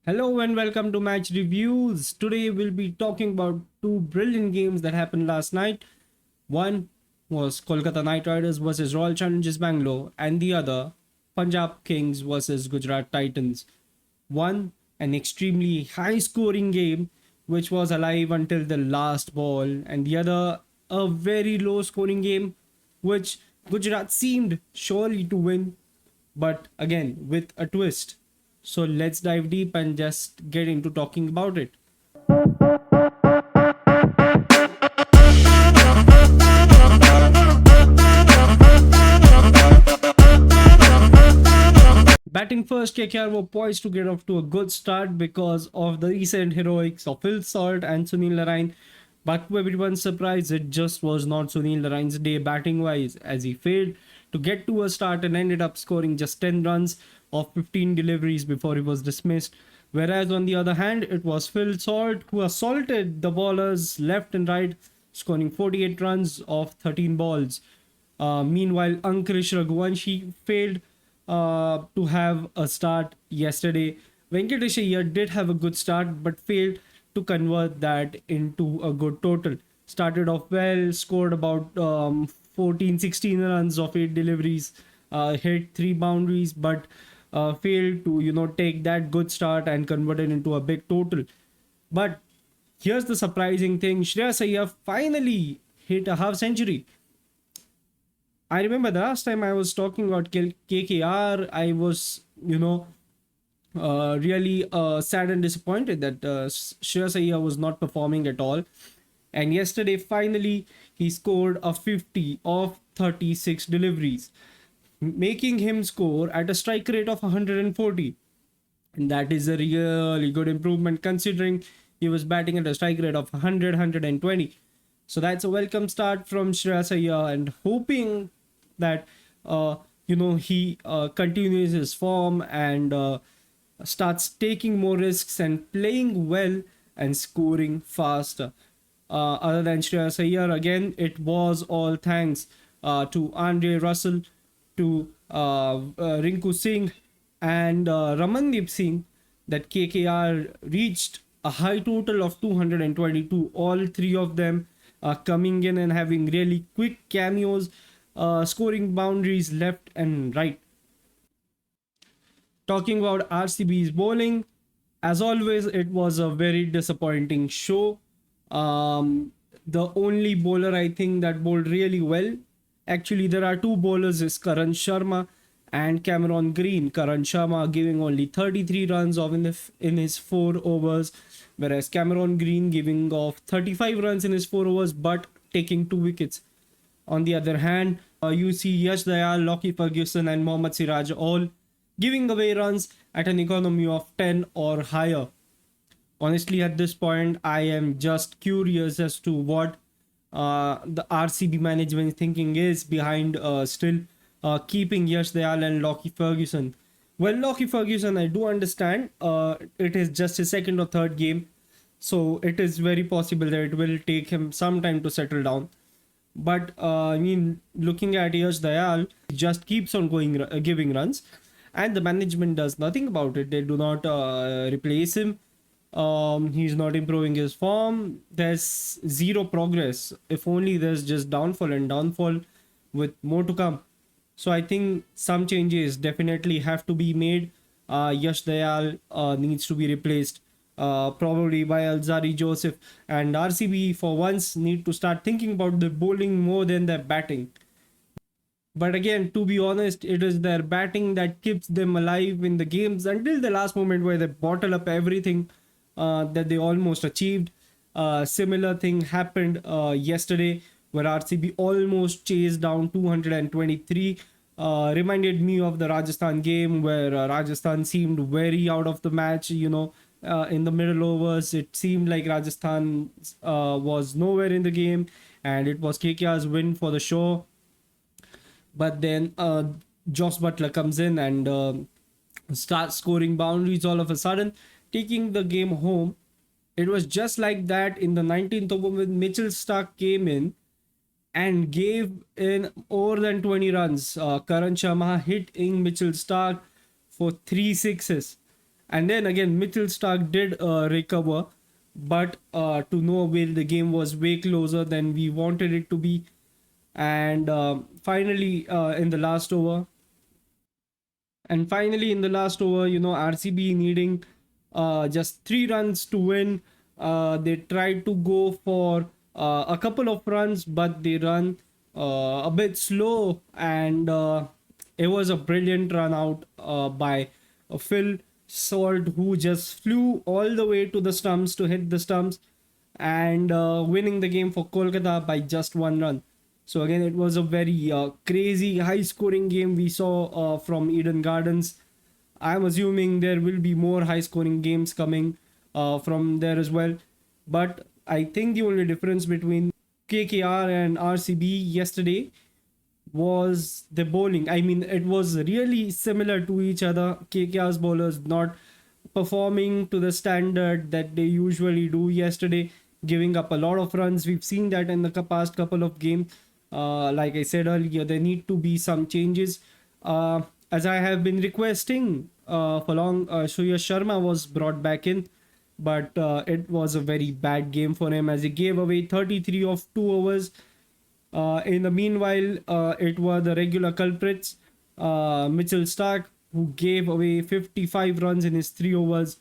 Hello and welcome to Match Reviews. Today we'll be talking about two brilliant games that happened last night. One was Kolkata Knight Riders versus Royal Challengers Bangalore, and the other Punjab Kings versus Gujarat Titans. One, an extremely high scoring game which was alive until the last ball, and the other, a very low scoring game which Gujarat seemed surely to win, but again with a twist. So let's dive deep and just get into talking about it. Batting first, KKR were poised to get off to a good start because of the recent heroics of Phil Salt and Sunil Narine. But to everyone's surprise, it just was not Sunil Narine's day batting wise, as he failed to get to a start and ended up scoring just 10 runs of 15 deliveries before he was dismissed. Whereas on the other hand, it was Phil Salt who assaulted the bowlers left and right, scoring 48 runs of 13 balls. Meanwhile, Ankrish Raghuvanshi failed to have a start yesterday. Venkatesh Iyer did have a good start but failed to convert that into a good total. Started off well, scored about 14, 16 runs of 8 deliveries, hit 3 boundaries, but failed to, take that good start and convert it into a big total. But here's the surprising thing, Shreyas Iyer finally hit a half century. I remember the last time I was talking about KKR, I was, really sad and disappointed that Shreyas Iyer was not performing at all. And yesterday, finally, he scored a 50 of 36 deliveries, making him score at a strike rate of 140. And that is a really good improvement considering he was batting at a strike rate of 100, 120. So that's a welcome start from Shreyas Iyer, and hoping that he continues his form and starts taking more risks and playing well and scoring faster. Other than Shreyas Iyer, again, it was all thanks to Andre Russell, to Rinku Singh, and Ramandeep Singh that KKR reached a high total of 222. All three of them coming in and having really quick cameos, scoring boundaries left and right. Talking about RCB's bowling, as always, it was a very disappointing show. The only bowler I think that bowled really well, actually, there are two bowlers, is Karan Sharma and Cameron Green. Karan Sharma giving only 33 runs off in his 4 overs, whereas Cameron Green giving off 35 runs in his 4 overs but taking 2 wickets. On the other hand, you see Yash Dayal, Lockie Ferguson, and Mohammad Siraj all giving away runs at an economy of 10 or higher. Honestly, at this point, I am just curious as to what the RCB management thinking is behind still keeping Yash Dayal and Lockie Ferguson. Well, Lockie Ferguson, I do understand it is just his second or third game, so it is very possible that it will take him some time to settle down. But looking at Yash Dayal, he just keeps on giving runs, and the management does nothing about it. They do not replace him. He's not improving his form. There's zero progress. If only there's just downfall and downfall with more to come. So I think some changes definitely have to be made. Yash Dayal needs to be replaced probably by Alzari Joseph, and RCB for once need to start thinking about the bowling more than their batting. But again, to be honest, it is their batting that keeps them alive in the games until the last moment where they bottle up everything that they almost achieved. Similar thing happened yesterday where RCB almost chased down 223. Reminded me of the Rajasthan game where Rajasthan seemed very out of the match. In the middle overs, it seemed like Rajasthan was nowhere in the game, and it was KKR's win for the show. But then Joss Butler comes in and starts scoring boundaries all of a sudden, taking the game home. It was just like that in the 19th over when Mitchell Stark came in and gave in more than 20 runs. Karan Sharma hit in Mitchell Stark for 3 sixes. And then again, Mitchell Stark did recover, but to no avail. The game was way closer than we wanted it to be. And finally, in the last over, RCB needing just 3 runs to win. They tried to go for a couple of runs, but they run a bit slow, and it was a brilliant run out by Phil Salt, who just flew all the way to the stumps to hit the stumps and winning the game for Kolkata by just 1 run. So again, it was a very crazy, high-scoring game we saw from Eden Gardens. I'm assuming there will be more high-scoring games coming from there as well. But I think the only difference between KKR and RCB yesterday was the bowling. I mean, it was really similar to each other. KKR's bowlers not performing to the standard that they usually do yesterday, giving up a lot of runs. We've seen that in the past couple of games. Like I said earlier, there need to be some changes. As I have been requesting for long, Suyash Sharma was brought back in, but it was a very bad game for him as he gave away 33 of 2 overs. In the meanwhile, it were the regular culprits, Mitchell Stark, who gave away 55 runs in his 3 overs.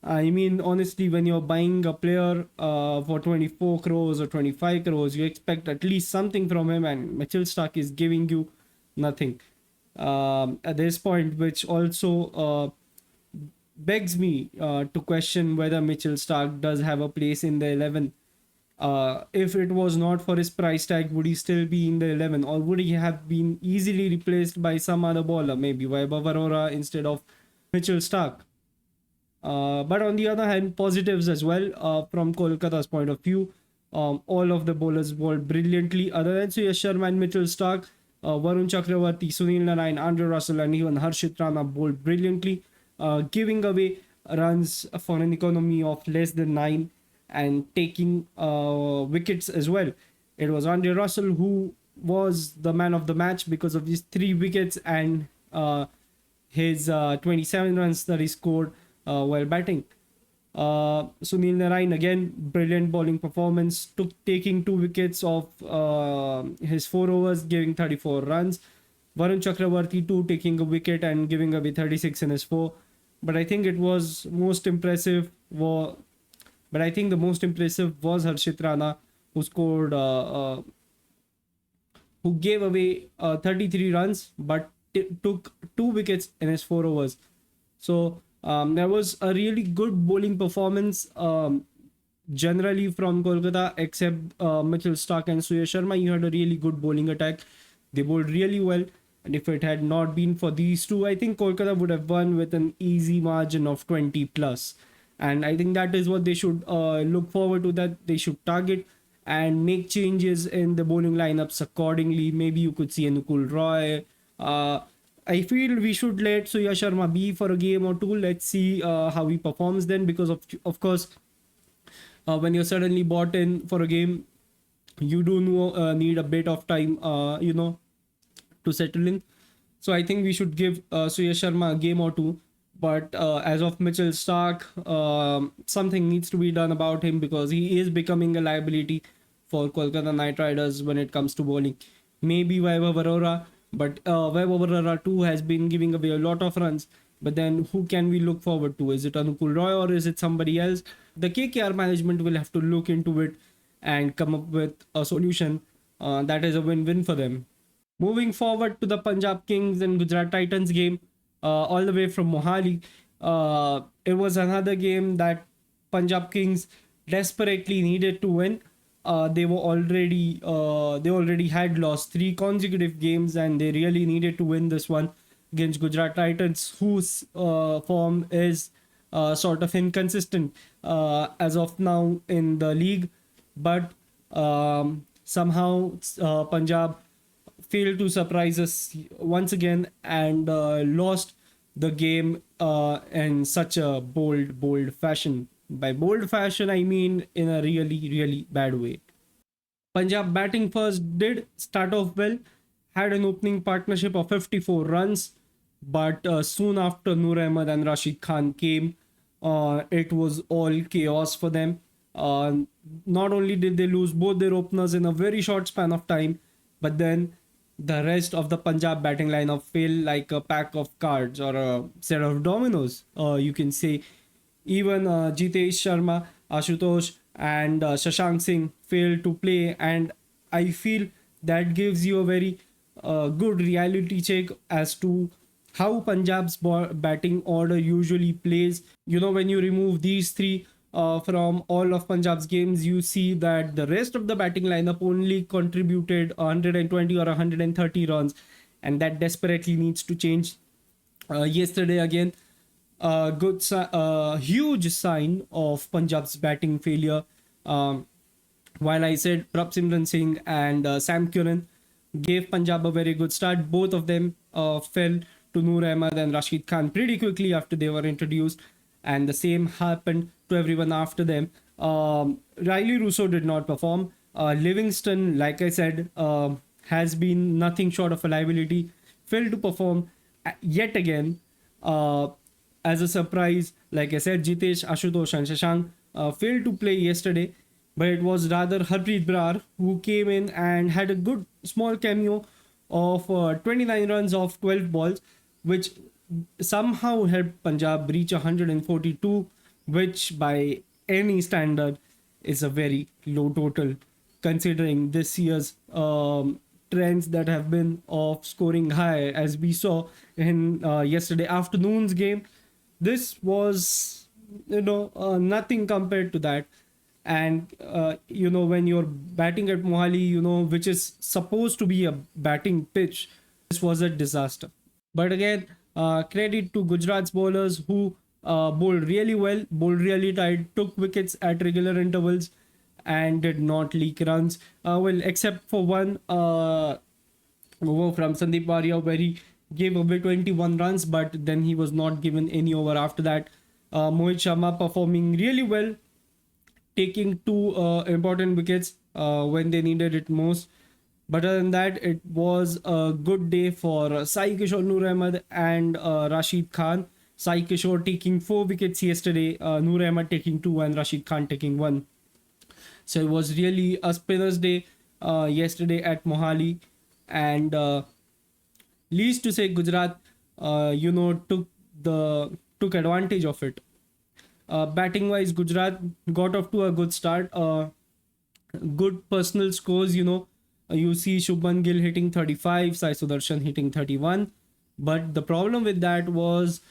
I mean, honestly, when you're buying a player for 24 crores or 25 crores, you expect at least something from him, and Mitchell Stark is giving you nothing at this point, which also begs me to question whether Mitchell Stark does have a place in the 11. If it was not for his price tag, would he still be in the 11, or would he have been easily replaced by some other bowler, maybe Vaibhav Arora instead of Mitchell Stark? But on the other hand, positives as well from Kolkata's point of view. All of the bowlers bowled brilliantly, other than Suyash Sharma and Mitchell Stark. Varun Chakravarti, Sunil Narayan, Andre Russell, and even Harshit Rana bowled brilliantly, giving away runs for an economy of less than 9 and taking wickets as well. It was Andre Russell who was the man of the match because of his 3 wickets and his 27 runs that he scored while batting. Sunil Narayan, again, brilliant bowling performance, taking 2 wickets of his 4 overs, giving 34 runs. Varun Chakravarti too, taking a wicket and giving away 36 in his 4. But I think it was most impressive. But I think the most impressive was Harshit Rana, who scored, who gave away 33 runs, but took 2 wickets in his 4 overs. So there was a really good bowling performance generally from Kolkata, except Mitchell Stark and Suyash Sharma. You had a really good bowling attack. They bowled really well. And if it had not been for these two, I think Kolkata would have won with an easy margin of 20 plus. And I think that is what they should look forward to, that they should target and make changes in the bowling lineups accordingly. Maybe you could see Anukul Roy. I feel we should let Suyash Sharma be for a game or two. Let's see how he performs then, because of course, when you're suddenly bought in for a game, you do need a bit of time, to settle in. So I think we should give Suyash Sharma a game or two. But as of Mitchell Stark, something needs to be done about him, because he is becoming a liability for Kolkata Knight Riders when it comes to bowling. Maybe Vaibhav Arora, but Vaibhav Arora too has been giving away a lot of runs. But then who can we look forward to? Is it Anukul Roy or is it somebody else? The KKR management will have to look into it and come up with a solution that is a win-win for them. Moving forward to the Punjab Kings and Gujarat Titans game, all the way from Mohali. It was another game that Punjab Kings desperately needed to win. They already had lost 3 consecutive games, and they really needed to win this one against Gujarat Titans, whose form is sort of inconsistent as of now in the league. But somehow Punjab failed to surprise us once again and lost the game in such a bold fashion. By bold fashion, I mean in a really bad way. Punjab batting first did start off well, had an opening partnership of 54 runs, But soon after Noor Ahmed and Rashid Khan came, it was all chaos for them. Uh, Not only did they lose both their openers in a very short span of time, but then the rest of the Punjab batting lineup fell like a pack of cards or a set of dominoes. You can say even Jitesh Sharma, Ashutosh, and Shashank Singh failed to play, and I feel that gives you a very good reality check as to how Punjab's batting order usually plays. You know, when you remove these three from all of Punjab's games, you see that the rest of the batting lineup only contributed 120 or 130 runs, and that desperately needs to change. Yesterday again, huge sign of Punjab's batting failure. Um, while I said Prabsimran Singh and Sam Curran gave Punjab a very good start, both of them fell to Noor Ahmed and Rashid Khan pretty quickly after they were introduced, and the same happened to everyone after them. Riley Russo did not perform. Livingston, like I said, has been nothing short of a liability, failed to perform yet again. Uh, as a surprise, like I said, Jitesh, Ashutosh, and Shashank failed to play yesterday, but it was rather Harpreet Brar who came in and had a good small cameo of 29 runs off 12 balls, which somehow helped Punjab reach 142, which by any standard is a very low total considering this year's trends that have been of scoring high, as we saw in yesterday afternoon's game. This was, nothing compared to that. And when you're batting at Mohali, which is supposed to be a batting pitch, this was a disaster. But again, credit to Gujarat's bowlers who bowled really well, bowled really tight, took wickets at regular intervals, and did not leak runs. Well, except for one over from Sandeep Waria where he gave away 21 runs, but then he was not given any over after that. Mohit Sharma performing really well, taking two important wickets when they needed it most. But other than that, it was a good day for Sai Kishore, Noor Ahmed, and Rashid Khan. Sai Kishore taking 4 wickets yesterday, Noor Ahmed taking 2, and Rashid Khan taking 1. So it was really a spinner's day yesterday at Mohali, and least to say Gujarat, took advantage of it. Batting wise, Gujarat got off to a good start. Good personal scores, you see Shubman Gill hitting 35, Sai Sudarshan hitting 31. But the problem with that was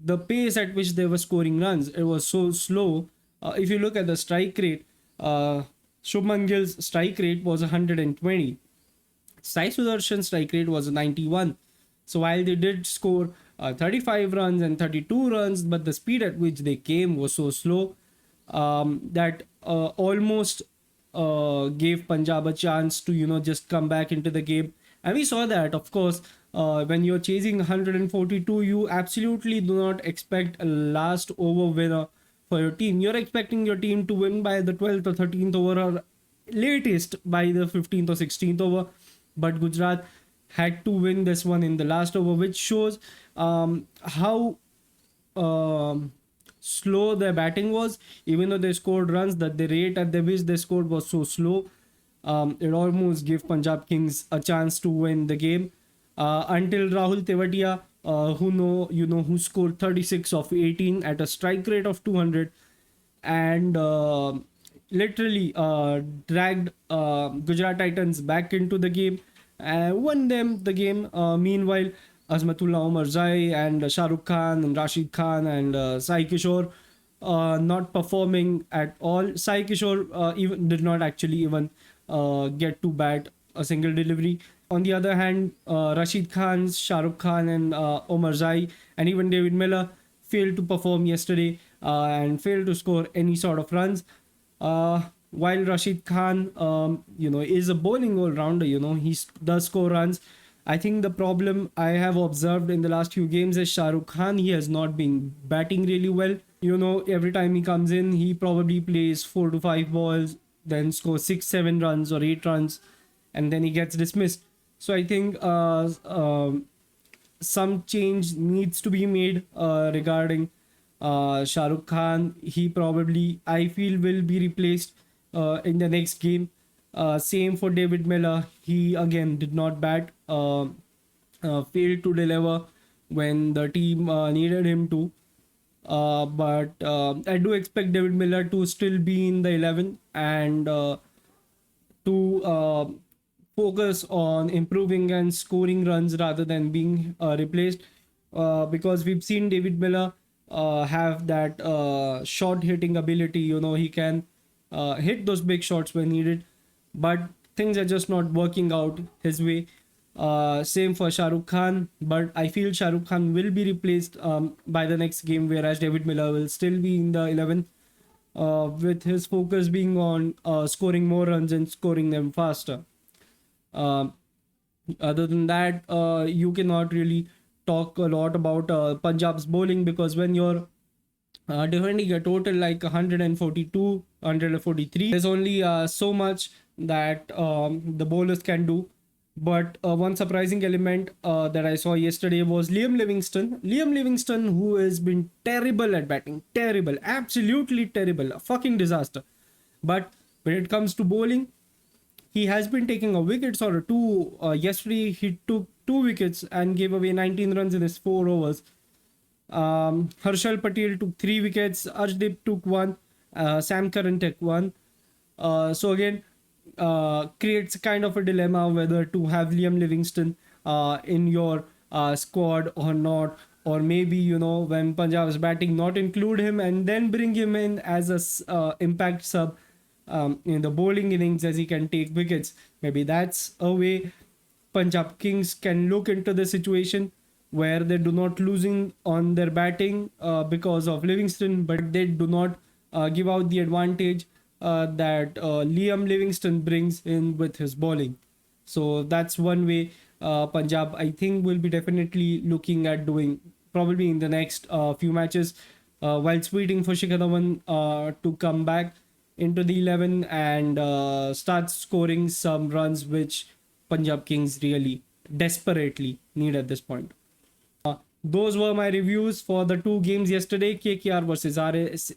the pace at which they were scoring runs. It was so slow. If you look at the strike rate, Shubman Gill's strike rate was 120. Sai Sudarshan's strike rate was 91. So while they did score 35 runs and 32 runs, but the speed at which they came was so slow that almost gave Punjab a chance to just come back into the game. And we saw that, of course, when you're chasing 142, you absolutely do not expect a last over winner for your team. You're expecting your team to win by the 12th or 13th over, or latest by the 15th or 16th over. But Gujarat had to win this one in the last over, which shows how slow their batting was. Even though they scored runs, that the rate at which they scored was so slow, it almost gave Punjab Kings a chance to win the game until Rahul Tewatia, who scored 36 of 18 at a strike rate of 200, and literally dragged Gujarat Titans back into the game, won them the game. Meanwhile, Azmatullah Omarzai and Shah Rukh Khan and Rashid Khan and Sai Kishore not performing at all. Sai Kishore even did not actually even get to bat a single delivery. On the other hand, Rashid Khan, Shah Rukh Khan, and Omarzai, and even David Miller failed to perform yesterday and failed to score any sort of runs. While Rashid Khan, is a bowling all-rounder, he does score runs. I think the problem I have observed in the last few games is Shah Rukh Khan. He has not been batting really well. Every time he comes in, he probably plays 4 to 5 balls, then scores 6, 7 runs or 8 runs, and then he gets dismissed. So I think some change needs to be made regarding Shah Rukh Khan. He probably, I feel, will be replaced in the next game. Same for David Miller. He again did not bat, failed to deliver when the team needed him to. But I do expect David Miller to still be in the 11 and to focus on improving and scoring runs rather than being replaced, because we've seen David Miller have that short hitting ability. He can hit those big shots when needed, but things are just not working out his way. Same for Shah Rukh Khan, but I feel Shah Rukh Khan will be replaced by the next game, whereas David Miller will still be in the 11, with his focus being on scoring more runs and scoring them faster. Uh, Other than that, you cannot really talk a lot about Punjab's bowling, because when you're defending a total like 142, 143, there's only so much that the bowlers can do. But one surprising element that I saw yesterday was Liam Livingston. Liam Livingston, who has been terrible at batting, terrible, absolutely terrible, a fucking disaster. But when it comes to bowling, he has been taking a wickets or two. Yesterday, he took 2 wickets and gave away 19 runs in his 4 overs. Harshal Patel took 3 wickets. Arshdeep took one. Sam Curran took one. So again, creates kind of a dilemma whether to have Liam Livingston in your squad or not, or maybe when Punjab is batting, not include him and then bring him in as a impact sub in the bowling innings, as he can take wickets. Maybe that's a way Punjab Kings can look into the situation where they do not losing on their batting because of Livingston, but they do not give out the advantage that Liam Livingston brings in with his bowling. So that's one way Punjab, I think, will be definitely looking at doing probably in the next few matches, whilst waiting for Shikhar Dhawan to come back into the 11 and start scoring some runs, which Punjab Kings really desperately need at this point. Those were my reviews for the two games yesterday, KKR versus RS.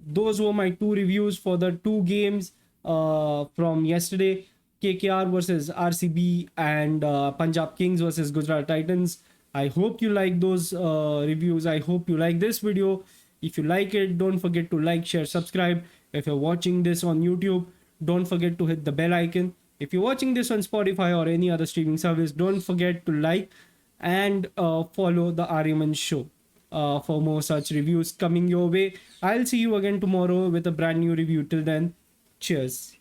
Those were my two reviews for the two games from yesterday, KKR versus RCB and Punjab Kings versus Gujarat Titans. I hope you like those reviews. I hope you like this video. If you like it, don't forget to like, share, subscribe. If you're watching this on YouTube, don't forget to hit the bell icon. If you're watching this on Spotify or any other streaming service, don't forget to like and follow the Aryaman Show for more such reviews coming your way. I'll see you again tomorrow with a brand new review. Till then, cheers.